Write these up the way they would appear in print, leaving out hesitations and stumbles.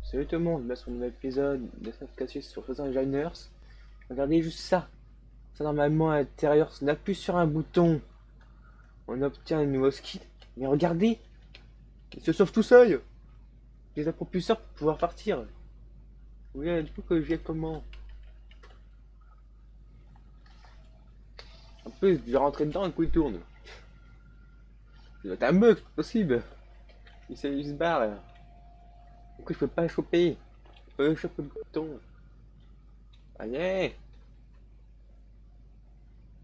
Salut tout le monde, là sur un nouvel épisode de Snapcast sur Frozen Engineers. Regardez juste ça. Ça normalement à l'intérieur, si on appuie sur un bouton, on obtient un nouveau skin. Mais regardez, il se sauve tout seul. Les a propulseurs pour pouvoir partir. Oui, du coup que j'ai comment. En plus, je vais rentrer dedans et coup il tourne. Ça doit être un bug, c'est possible. Il se barre là. Du coup je peux pas le choper. Je peux choper le bouton. Allez.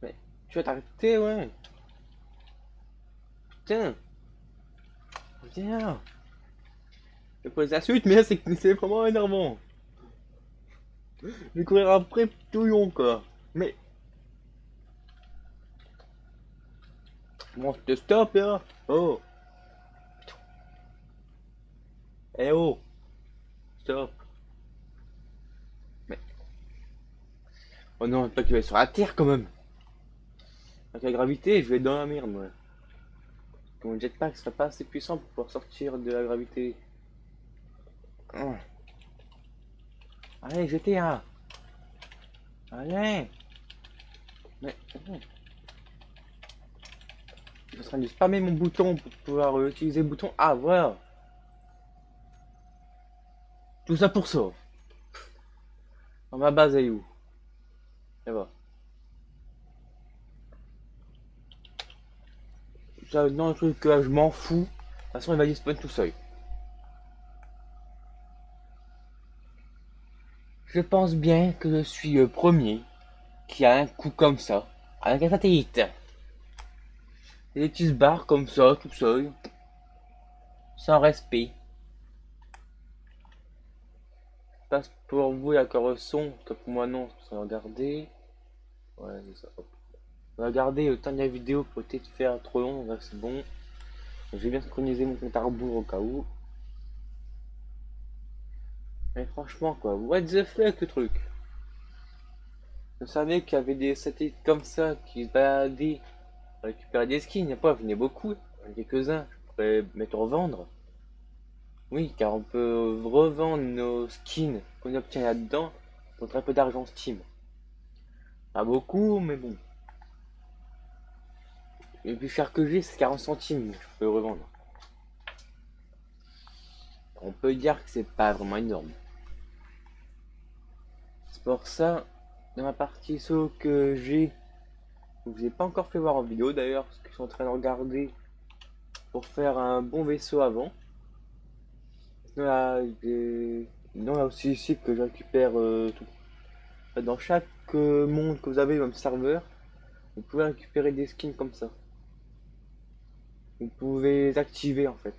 Mais tu vas t'arrêter, ouais. Putain. Viens. Je pose la suite, mais là c'est vraiment énervant. Je vais courir après tout long quoi. Mais bon, je te stoppe là. Oh, eh oh, stop. Mais oh non, pas qu'il va sur la terre quand même. Avec la gravité, je vais être dans la merde moi. Mon jetpack serait pas assez puissant pour pouvoir sortir de la gravité. Oh. Allez, GTA. Allez. Mais oh. Je suis en train de spammer mon bouton pour pouvoir utiliser le bouton. Ah voilà. Tout ça pour ça. Dans ma base est où? Ça va. Ça, dans le truc là, je m'en fous. De toute façon, il va y spawn tout seul. Je pense bien que je suis le premier qui a un coup comme ça, avec un satellite. Et des petits barres comme ça, tout seul, sans respect. Je passe pour vous la son, que pour moi non, c'est pour regarder. Ouais, c'est ça. Hop. Regardez le temps de la vidéo pour peut-être faire trop long, là c'est bon. Je vais bien synchroniser mon compte à rebours au cas où. Mais franchement quoi, what the fuck le truc. Je savais qu'il y avait des satellites comme ça qui se baladaient pour récupérer des skins, il n'y a pas, il y en a beaucoup, quelques-uns, je pourrais mettre en vendre. Oui, car on peut revendre nos skins qu'on obtient là-dedans pour très peu d'argent Steam. Pas beaucoup, mais bon. Le plus cher que j'ai, c'est 40 centimes, je peux le revendre. On peut dire que c'est pas vraiment énorme. C'est pour ça, dans la partie saut que j'ai, que je n'ai pas encore fait voir en vidéo d'ailleurs, parce que je suis en train de regarder pour faire un bon vaisseau avant. Là, non, là aussi ici que je récupère tout. Dans chaque monde que vous avez dans le serveur, vous pouvez récupérer des skins comme ça. Vous pouvez les activer en fait.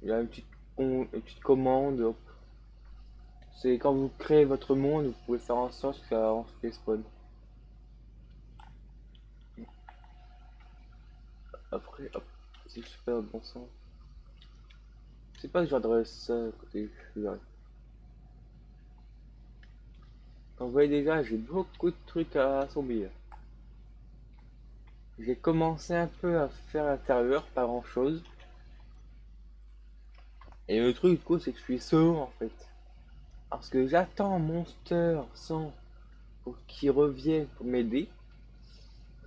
Il y a une petite commande. Hop. C'est quand vous créez votre monde, vous pouvez faire en sorte que ça en fait spawn. Après, hop, si je fais le bon sens. Je sais pas si j'adresse ça côté. Vous voyez déjà, j'ai beaucoup de trucs à assembler. J'ai commencé un peu à faire l'intérieur, pas grand chose. Et le truc, du coup, c'est que je suis solo en fait. Parce que j'attends Monster 100 pour qu'il revienne pour m'aider.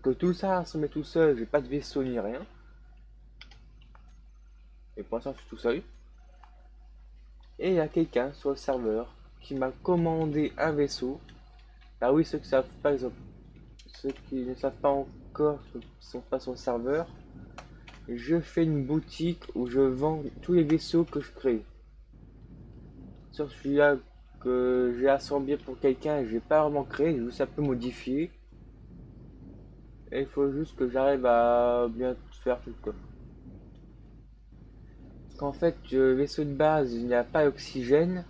Que tout ça se met tout seul, j'ai pas de vaisseau ni rien. Et pour l'instant, je suis tout seul. Et il y a quelqu'un sur le serveur qui m'a commandé un vaisseau. Ah oui, ceux qui savent pas, ceux qui ne savent pas encore, ceux qui sont pas sur le serveur, je fais une boutique où je vends tous les vaisseaux que je crée. Sur celui-là que j'ai assemblé pour quelqu'un, j'ai pas vraiment créé, j'ai juste un peu modifié. Et il faut juste que j'arrive à bien faire tout quoi. Parce qu'en fait, le vaisseau de base, il n'y a pas d'oxygène.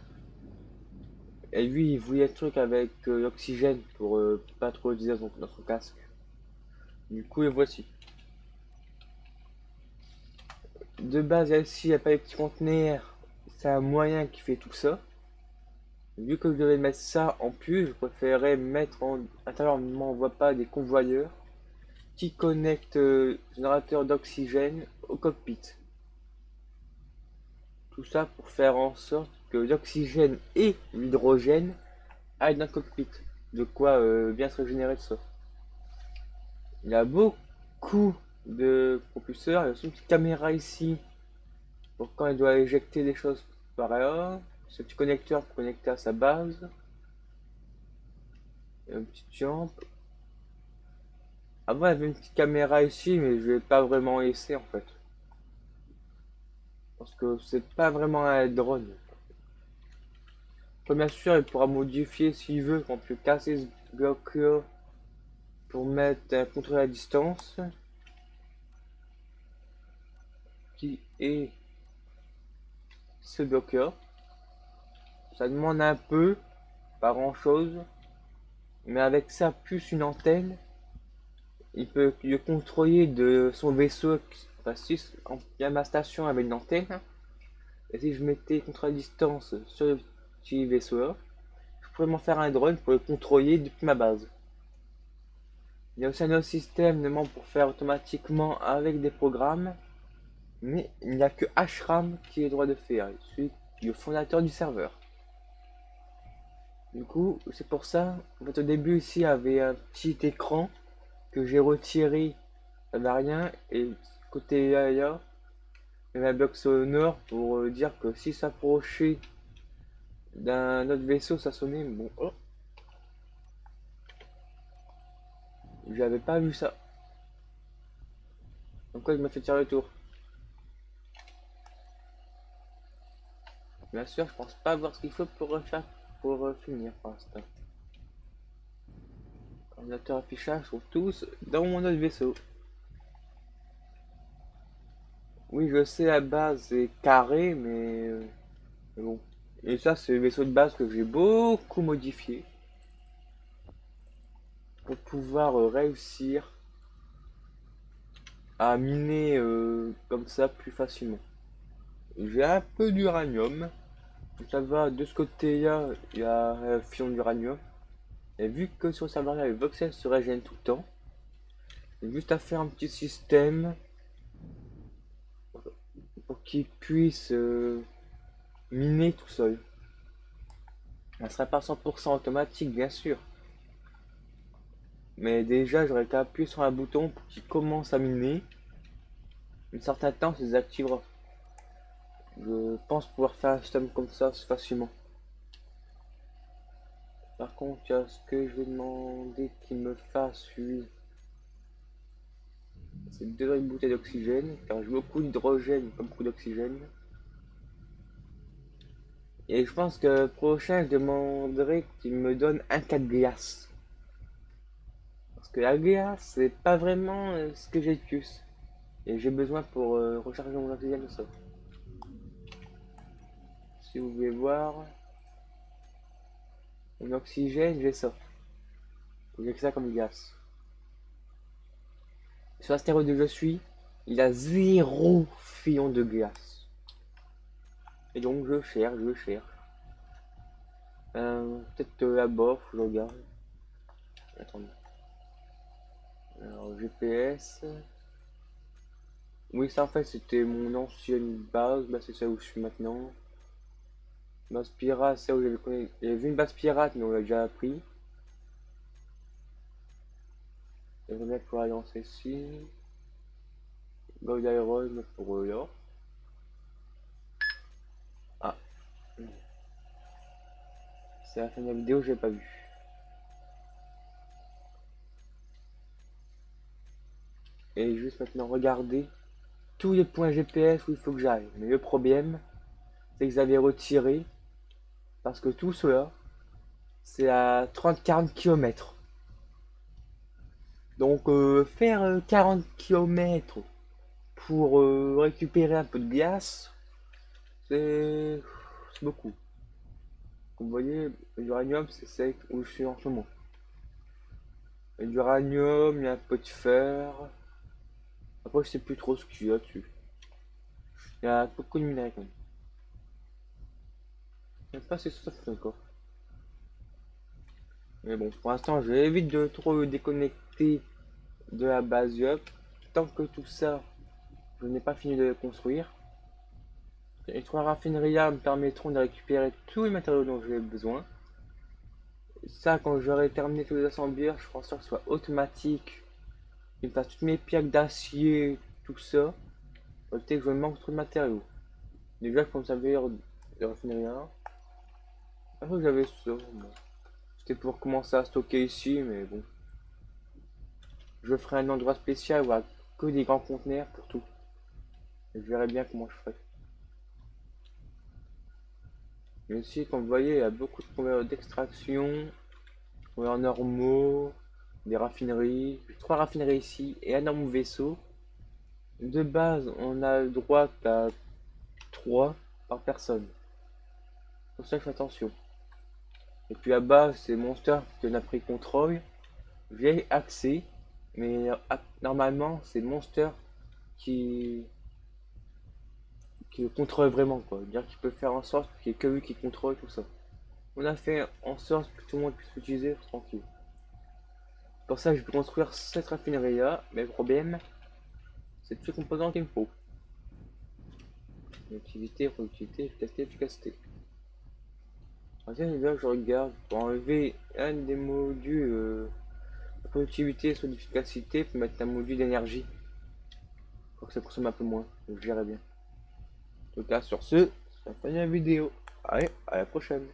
Et lui, il voulait un truc avec l'oxygène pour pas trop utiliser notre casque. Du coup, le voici. De base, ici, il n'y a pas les petits conteneurs. C'est un moyen qui fait tout ça. Vu que je devais mettre ça en plus, je préférais mettre en intérieur, on ne m'envoie pas des convoyeurs qui connectent le générateur d'oxygène au cockpit. Tout ça pour faire en sorte que l'oxygène et l'hydrogène aillent dans le cockpit. De quoi bien se régénérer de ça. Il y a beaucoup de propulseurs. Il y a aussi une petite caméra ici pour quand il doit éjecter des choses par là. Ce petit connecteur pour connecter à sa base. Et une petite jump. Avant, il y avait une petite caméra ici, mais je vais pas vraiment essayer en fait. Parce que c'est pas vraiment un drone. Bien sûr, il pourra modifier s'il veut. On peut casser ce bloc là pour mettre un contrôle à distance. Qui est ce bloc là. Ça demande un peu, pas grand chose. Mais avec ça, plus une antenne, il peut le contrôler de son vaisseau. Enfin, si il y a ma station avec une antenne. Et si je mettais contrôle à distance sur le petit vaisseau là, je pourrais m'en faire un drone pour le contrôler depuis ma base. Il y a aussi un autre système pour faire automatiquement avec des programmes, mais il n'y a que Ashram qui est droit de faire, celui le fondateur du serveur. Du coup, c'est pour ça, en fait, au début ici, il y avait un petit écran que j'ai retiré, ça n'a rien, et côté là, il y a un bloc sonore pour dire que si s'approchait d'un autre vaisseau, ça sonnait. Bon, oh, j'avais pas vu ça. Donc quoi, je me fais tirer le tour. Bien sûr, je pense pas avoir ce qu'il faut pour finir pour l'instant. Ordinateur affichage sont tous dans mon autre vaisseau. Oui, je sais, la base est carrée, mais bon. Et ça, c'est le vaisseau de base que j'ai beaucoup modifié pour pouvoir réussir à miner comme ça plus facilement. J'ai un peu d'uranium. Ça va, de ce côté-là, il y a un fion d'uranium. Et vu que sur le serveur là, le voxel se régène tout le temps, j'ai juste à faire un petit système pour qu'il puisse miner tout seul. Ça serait pas 100% automatique, bien sûr. Mais déjà, j'aurais qu'à appuyer sur un bouton pour qu'il commence à miner. Un certain temps, ça se désactivera. Je pense pouvoir faire un système comme ça facilement. Par contre, il y a ce que je vais demander qu'il me fasse, lui. C'est deux bouteilles d'oxygène, car j'ai beaucoup d'hydrogène, pas beaucoup d'oxygène. Et je pense que prochain, je demanderai qu'il me donne un cas de glace. Parce que la glace, c'est pas vraiment ce que j'ai de plus. Et j'ai besoin pour recharger mon oxygène ça. Si vous voulez voir, mon oxygène, j'ai ça. J'ai que ça comme glace. Sur l'astéroïde où je suis, il a zéro fion de glace. Et donc je cherche, je cherche. Peut-être là-bas, faut que je regarde. Attendez. Alors GPS. Oui, ça en fait c'était mon ancienne base. Bah, c'est ça où je suis maintenant. Base pirate, c'est où j'avais vu une base pirate, mais on l'a déjà appris. Je vais mettre pour alliance ici. Gold Iron pour là. Ah. C'est la fin de la vidéo, j'ai pas vu. Et juste maintenant regarder tous les points GPS où il faut que j'aille. Mais le problème, c'est que j'avais retiré parce que tout cela, c'est à 30-40 km. Donc faire 40 km pour récupérer un peu de glace, c'est beaucoup. Comme vous voyez, l'uranium, c'est celle où je suis en ce moment. L'uranium, il y a un peu de fer. Après, je sais plus trop ce qu'il y a dessus. Il y a beaucoup de minerais quand même. Je sais pas si ça fait encore. Mais bon, pour l'instant, je évite de trop déconnecter de la base up. Tant que tout ça, je n'ai pas fini de le construire. Les 3 raffineries me permettront de récupérer tous les matériaux dont j'ai besoin. Ça, quand j'aurai terminé tous les assembleurs, je pense que ce soit automatique. Il me fasse toutes mes plaques d'acier, tout ça. Peut-être que je me manque trop de matériaux. Déjà, comme ça veut dire de raffinerie 1. Je crois que j'avais ça. Bon. C'était pour commencer à stocker ici, mais bon. Je ferai un endroit spécial où il y aura que des grands conteneurs pour tout. Et je verrai bien comment je ferai. Mais aussi, comme vous voyez, il y a beaucoup de convoyeurs d'extraction, convoyeurs normaux, des raffineries. 3 raffineries ici et un énorme vaisseau. De base, on a le droit à 3 par personne. Pour ça, je fais attention. Et puis là-bas, c'est Monster qui en a pris contrôle. J'ai accès, mais normalement, c'est Monster qui, qui le contrôle vraiment, quoi. C'est-à-dire qu'il peut faire en sorte qu'il n'y ait que lui qui contrôle tout ça. On a fait en sorte que tout le monde puisse l'utiliser tranquille. Pour ça, je vais construire cette raffinerie-là, mais le problème, c'est tous les composants qu'il me faut. Utilité, productivité, efficacité, efficacité. Là, je regarde pour enlever un des modules de productivité sur l'efficacité pour mettre un module d'énergie. Pour que ça consomme un peu moins, donc je verrai bien. En tout cas, sur ce, c'est la fin de la vidéo. Allez, à la prochaine.